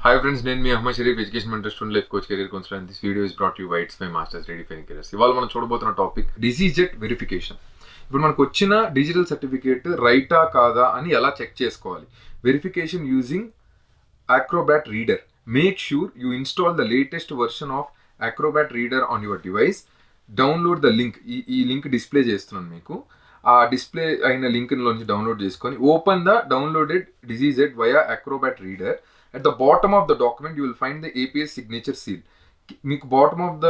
Hi friends, నేను మీ Ahmed Sharif education mentor student life coach career counsellor and this video is brought you by it's my masters ready for careers. ఇవాళ మనం చూడబోతున్న topic డిజిజెట్ verification. ఇప్పుడు మనకు వచ్చిన digital certificate రైటా కాదా అని ఎలా చెక్ చేసుకోవాలి? Verification using Acrobat Reader. Make sure you install the latest version of Acrobat Reader on your device. Download the link. ఈ లింక్ డిస్ప్లే చేస్తున్నాను మీకు. ఆ డిస్ప్లే అయిన లింక్ నుంచి డౌన్లోడ్ చేసుకొని ఓపెన్ ద డౌన్లోడెడ్ డిజిజెట్ via Acrobat Reader. At the bottom of the document, you will find the APS signature seal. మీకు bottom of the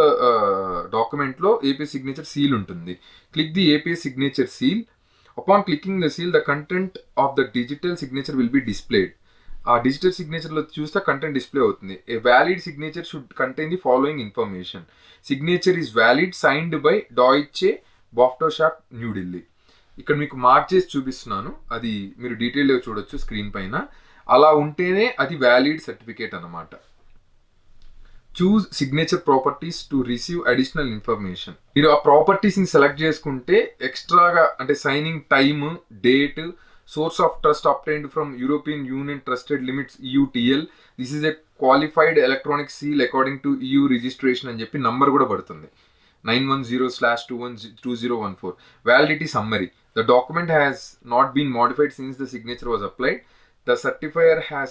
డాక్యుమెంట్లో APS signature seal ఉంటుంది. Click the APS signature seal. Upon clicking the seal, the content of the digital signature will be displayed. ఆ digital సిగ్నేచర్లో చూస్తే content display అవుతుంది. A valid signature should contain the following information. Signature is valid signed by డాయిచే బాఫ్టోషాప్ న్యూఢిల్లీ. ఇక్కడ మీకు mark చేసి చూపిస్తున్నాను, అది మీరు డీటెయిల్గా చూడొచ్చు స్క్రీన్ పైన. అలా ఉంటేనే అది వ్యాలిడ్ సర్టిఫికేట్ అన్నమాట. Choose signature properties to receive additional information. మీరు ఆ ప్రాపర్టీస్ని సెలెక్ట్ చేసుకుంటే ఎక్స్ట్రాగా అంటే signing time, date, source of trust obtained from European Union Trusted Limits EUTL. This is a qualified electronic seal according to EU registration అని చెప్పి number కూడా పడుతుంది 910/2014. Validity summary. The document has not been modified since the signature was applied. The certifier has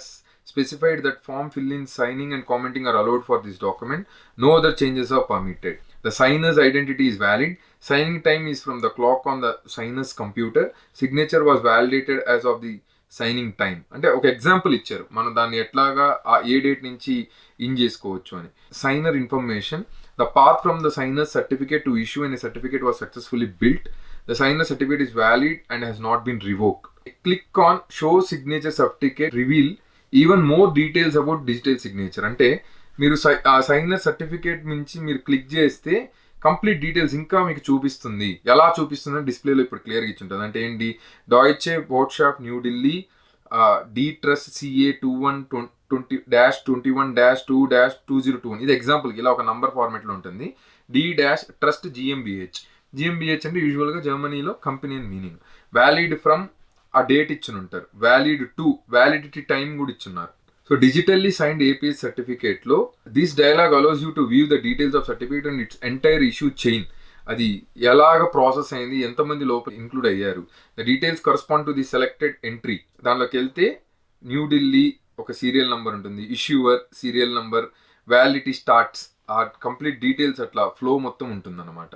specified that form fill-in, signing and commenting are allowed for this document. No other changes are permitted. The signer's identity is valid. Signing time is from the clock on the signer's computer. Signature was validated as of the signing time. అంటే ఒక example ఇచ్చారు, మనం దాన్ని ఎట్లాగా ఆ ఏ date నుంచి in చేసుకోవచ్చు అని. సైనర్ information. The path from the signer's certificate to issue and a certificate was successfully built. The signer's certificate is valid and has not been revoked. Click on show signature certificate reveal even more details about digital signature. అంటే మీరు ఆ సైనర్ certificate నుంచి మీరు click చేస్తే complete details ఇంకా మీకు చూపిస్తుంది. ఎలా చూపిస్తుందో డిస్ప్లేలో ఇప్పుడు క్లియర్గా ఇచ్చి ఉంటుంది. అంటే ఏంటి, డాయిచే బాఫ్టోషాప్ న్యూఢిల్లీ డి ట్రస్ట్ CA 21-21-2-2021. ఇది ఎగ్జాంపుల్కి ఇలా ఒక నంబర్ ఫార్మేట్లో ఉంటుంది. D-ట్రస్ట్ GmbH. అంటే యూజువల్గా జర్మనీలో కంపెనీ అని మీనింగ్. వ్యాలిడ్ ఫ్రమ్ ఆ డేట్ ఇచ్చిన ఉంటారు. వ్యాలిడ్ టు వ్యాలిడిటీ టైం కూడా ఇచ్చున్నారు. సో డిజిటల్లీ సైన్డ్ APS సర్టిఫికేట్లో this dialogue allows you to view the details of certificate and it's entire issue chain. అది ఎలాగ ప్రాసెస్ అయింది, ఎంతమంది లోపల ఇంక్లూడ్ అయ్యారు. The details correspond to the selected entry. దానిలోకి వెళ్తే న్యూఢిల్లీ ఒక సీరియల్ నెంబర్ ఉంటుంది, issuer serial number, validity starts, ఆ కంప్లీట్ డీటెయిల్స్ అట్లా ఫ్లో మొత్తం ఉంటుందన్నమాట.